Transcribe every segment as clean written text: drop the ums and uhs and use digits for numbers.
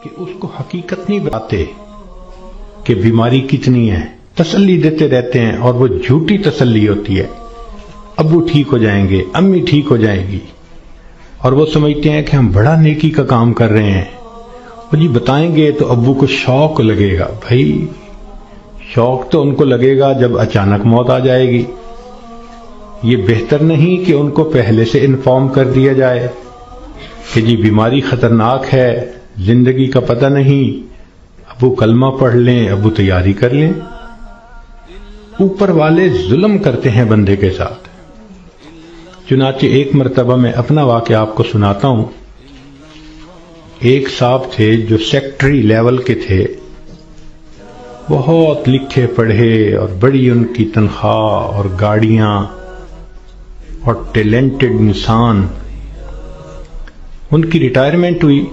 کہ اس کو حقیقت نہیں بتاتے کہ بیماری کتنی ہے، تسلی دیتے رہتے ہیں اور وہ جھوٹی تسلی ہوتی ہے۔ ابو ٹھیک ہو جائیں گے، امی ٹھیک ہو جائیں گی، اور وہ سمجھتے ہیں کہ ہم بڑا نیکی کا کام کر رہے ہیں۔ وہ جی بتائیں گے تو ابو کو شوق لگے گا۔ بھائی شوق تو ان کو لگے گا جب اچانک موت آ جائے گی۔ یہ بہتر نہیں کہ ان کو پہلے سے انفارم کر دیا جائے کہ جی بیماری خطرناک ہے، زندگی کا پتہ نہیں، ابو کلمہ پڑھ لیں، ابو تیاری کر لیں۔ اوپر والے ظلم کرتے ہیں بندے کے ساتھ۔ چنانچہ ایک مرتبہ میں اپنا واقعہ آپ کو سناتا ہوں۔ ایک صاحب تھے جو سیکٹری لیول کے تھے، بہت لکھے پڑھے اور بڑی ان کی تنخواہ اور گاڑیاں اور ٹیلنٹڈ انسان۔ ان کی ریٹائرمنٹ ہوئی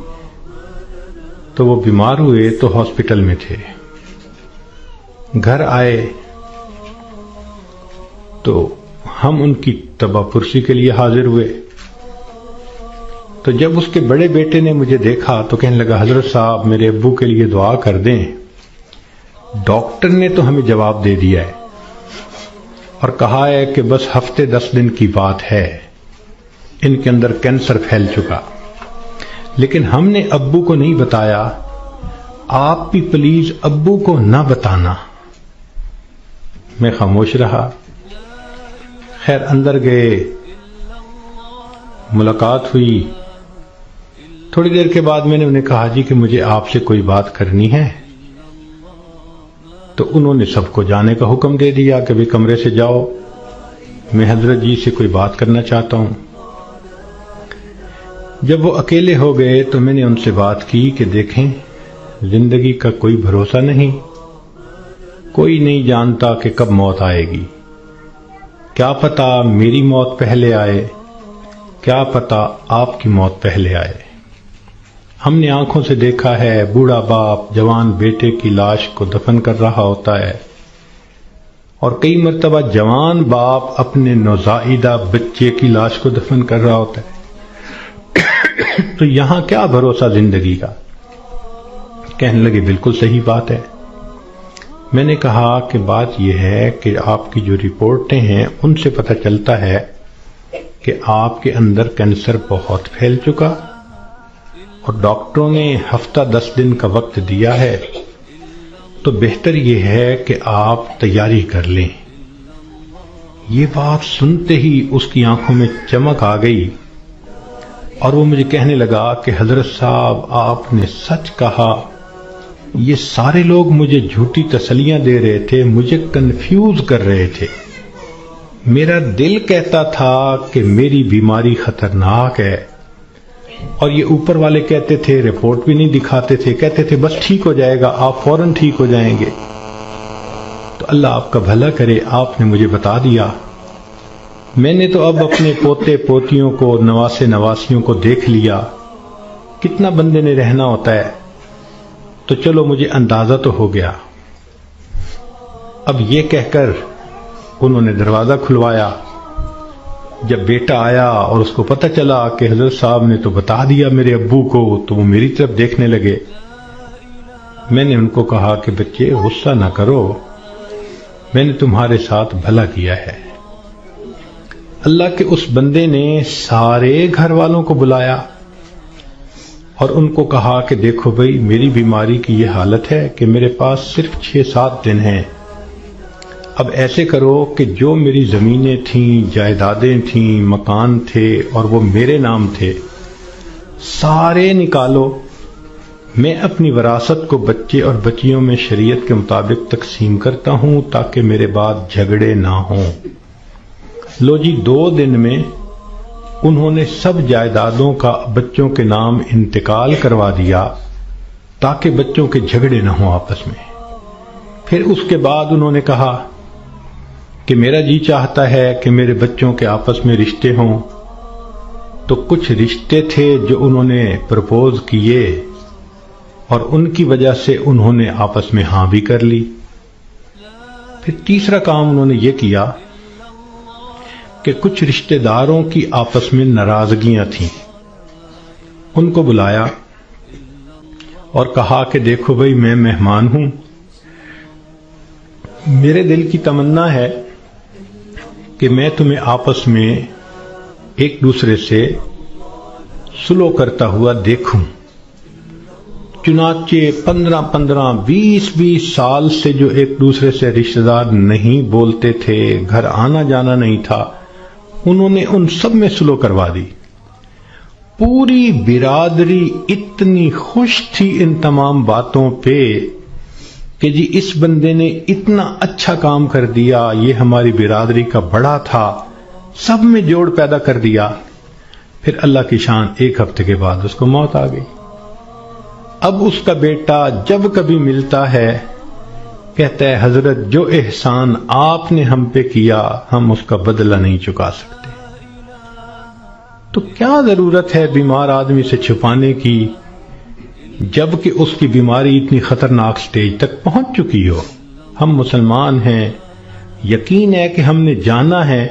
تو وہ بیمار ہوئے تو ہاسپٹل میں تھے۔ گھر آئے تو ہم ان کی تباہ پرسی کے لیے حاضر ہوئے۔ تو جب اس کے بڑے بیٹے نے مجھے دیکھا تو کہنے لگا، حضرت صاحب میرے ابو کے لیے دعا کر دیں، ڈاکٹر نے تو ہمیں جواب دے دیا ہے اور کہا ہے کہ بس ہفتے 10 دن کی بات ہے، ان کے اندر کینسر پھیل چکا۔ لیکن ہم نے ابو کو نہیں بتایا، آپ بھی پلیز ابو کو نہ بتانا۔ میں خاموش رہا۔ خیر اندر گئے، ملاقات ہوئی۔ تھوڑی دیر کے بعد میں نے انہیں کہا جی کہ مجھے آپ سے کوئی بات کرنی ہے۔ تو انہوں نے سب کو جانے کا حکم دے دیا کہ بھی کمرے سے جاؤ، میں حضرت جی سے کوئی بات کرنا چاہتا ہوں۔ جب وہ اکیلے ہو گئے تو میں نے ان سے بات کی کہ دیکھیں، زندگی کا کوئی بھروسہ نہیں، کوئی نہیں جانتا کہ کب موت آئے گی۔ کیا پتا میری موت پہلے آئے، کیا پتا آپ کی موت پہلے آئے۔ ہم نے آنکھوں سے دیکھا ہے بوڑھا باپ جوان بیٹے کی لاش کو دفن کر رہا ہوتا ہے، اور کئی مرتبہ جوان باپ اپنے نوزائیدہ بچے کی لاش کو دفن کر رہا ہوتا ہے۔ تو یہاں کیا بھروسہ زندگی کا؟ کہنے لگے بالکل صحیح بات ہے۔ میں نے کہا کہ بات یہ ہے کہ آپ کی جو رپورٹیں ہیں ان سے پتہ چلتا ہے کہ آپ کے اندر کینسر بہت پھیل چکا، اور ڈاکٹروں نے ہفتہ 10 دن کا وقت دیا ہے، تو بہتر یہ ہے کہ آپ تیاری کر لیں۔ یہ بات سنتے ہی اس کی آنکھوں میں چمک آ گئی، اور وہ مجھے کہنے لگا کہ حضرت صاحب آپ نے سچ کہا، یہ سارے لوگ مجھے جھوٹی تسلیاں دے رہے تھے، مجھے کنفیوز کر رہے تھے۔ میرا دل کہتا تھا کہ میری بیماری خطرناک ہے، اور یہ اوپر والے کہتے تھے، رپورٹ بھی نہیں دکھاتے تھے، کہتے تھے بس ٹھیک ہو جائے گا، آپ فوراً ٹھیک ہو جائیں گے۔ تو اللہ آپ کا بھلا کرے، آپ نے مجھے بتا دیا۔ میں نے تو اب اپنے پوتے پوتیوں کو، نواسے نواسیوں کو دیکھ لیا، کتنا بندے نے رہنا ہوتا ہے، تو چلو مجھے اندازہ تو ہو گیا۔ اب یہ کہہ کر انہوں نے دروازہ کھلوایا۔ جب بیٹا آیا اور اس کو پتہ چلا کہ حضرت صاحب نے تو بتا دیا میرے ابو کو، تو وہ میری طرف دیکھنے لگے۔ میں نے ان کو کہا کہ بچے غصہ نہ کرو، میں نے تمہارے ساتھ بھلا کیا ہے۔ اللہ کے اس بندے نے سارے گھر والوں کو بلایا اور ان کو کہا کہ دیکھو بھئی، میری بیماری کی یہ حالت ہے کہ میرے پاس صرف 6-7 دن ہیں۔ اب ایسے کرو کہ جو میری زمینیں تھیں، جائیدادیں تھیں، مکان تھے اور وہ میرے نام تھے، سارے نکالو، میں اپنی وراثت کو بچے اور بچیوں میں شریعت کے مطابق تقسیم کرتا ہوں تاکہ میرے بعد جھگڑے نہ ہوں۔ لو جی 2 دن میں انہوں نے سب جائیدادوں کا بچوں کے نام انتقال کروا دیا تاکہ بچوں کے جھگڑے نہ ہوں آپس میں۔ پھر اس کے بعد انہوں نے کہا کہ میرا جی چاہتا ہے کہ میرے بچوں کے آپس میں رشتے ہوں، تو کچھ رشتے تھے جو انہوں نے پرپوز کیے اور ان کی وجہ سے انہوں نے آپس میں ہاں بھی کر لی۔ پھر تیسرا کام انہوں نے یہ کیا کہ کچھ رشتہ داروں کی آپس میں ناراضگیاں تھیں، ان کو بلایا اور کہا کہ دیکھو بھائی میں مہمان ہوں، میرے دل کی تمنا ہے کہ میں تمہیں آپس میں ایک دوسرے سے سلو کرتا ہوا دیکھوں۔ چنانچہ 15-20 سال سے جو ایک دوسرے سے رشتہ دار نہیں بولتے تھے، گھر آنا جانا نہیں تھا، انہوں نے ان سب میں سلو کروا دی۔ پوری برادری اتنی خوش تھی ان تمام باتوں پہ کہ جی اس بندے نے اتنا اچھا کام کر دیا، یہ ہماری برادری کا بڑا تھا، سب میں جوڑ پیدا کر دیا۔ پھر اللہ کی شان، 1 ہفتے کے بعد اس کو موت آ گئی۔ اب اس کا بیٹا جب کبھی ملتا ہے کہتا ہے حضرت جو احسان آپ نے ہم پہ کیا ہم اس کا بدلہ نہیں چکا سکتے۔ تو کیا ضرورت ہے بیمار آدمی سے چھپانے کی جبکہ اس کی بیماری اتنی خطرناک سٹیج تک پہنچ چکی ہو؟ ہم مسلمان ہیں، یقین ہے کہ ہم نے جانا ہے،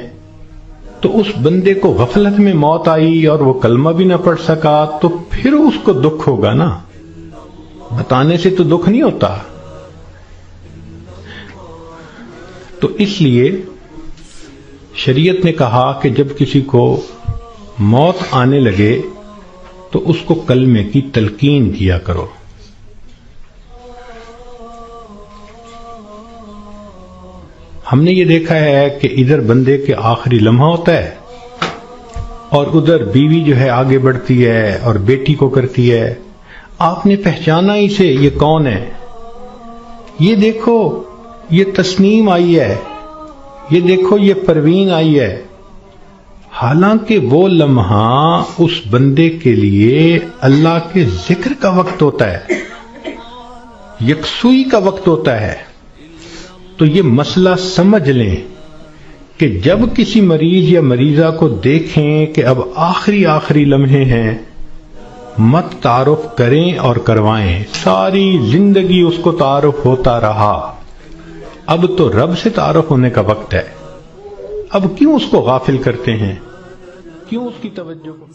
تو اس بندے کو غفلت میں موت آئی اور وہ کلمہ بھی نہ پڑھ سکا تو پھر اس کو دکھ ہوگا نا، بتانے سے تو دکھ نہیں ہوتا۔ تو اس لیے شریعت نے کہا کہ جب کسی کو موت آنے لگے تو اس کو کلمے کی تلقین کیا کرو۔ ہم نے یہ دیکھا ہے کہ ادھر بندے کے آخری لمحہ ہوتا ہے اور ادھر بیوی جو ہے آگے بڑھتی ہے اور بیٹی کو کرتی ہے، آپ نے پہچانا اسے، یہ کون ہے؟ یہ دیکھو یہ تسنیم آئی ہے، یہ دیکھو یہ پروین آئی ہے۔ حالانکہ وہ لمحہ اس بندے کے لیے اللہ کے ذکر کا وقت ہوتا ہے، یکسوئی کا وقت ہوتا ہے۔ تو یہ مسئلہ سمجھ لیں کہ جب کسی مریض یا مریضہ کو دیکھیں کہ اب آخری لمحے ہیں، مت تعارف کریں اور کروائیں۔ ساری زندگی اس کو تعارف ہوتا رہا، اب تو رب سے تعارف ہونے کا وقت ہے۔ اب کیوں اس کو غافل کرتے ہیں؟ کیوں اس کی توجہ کو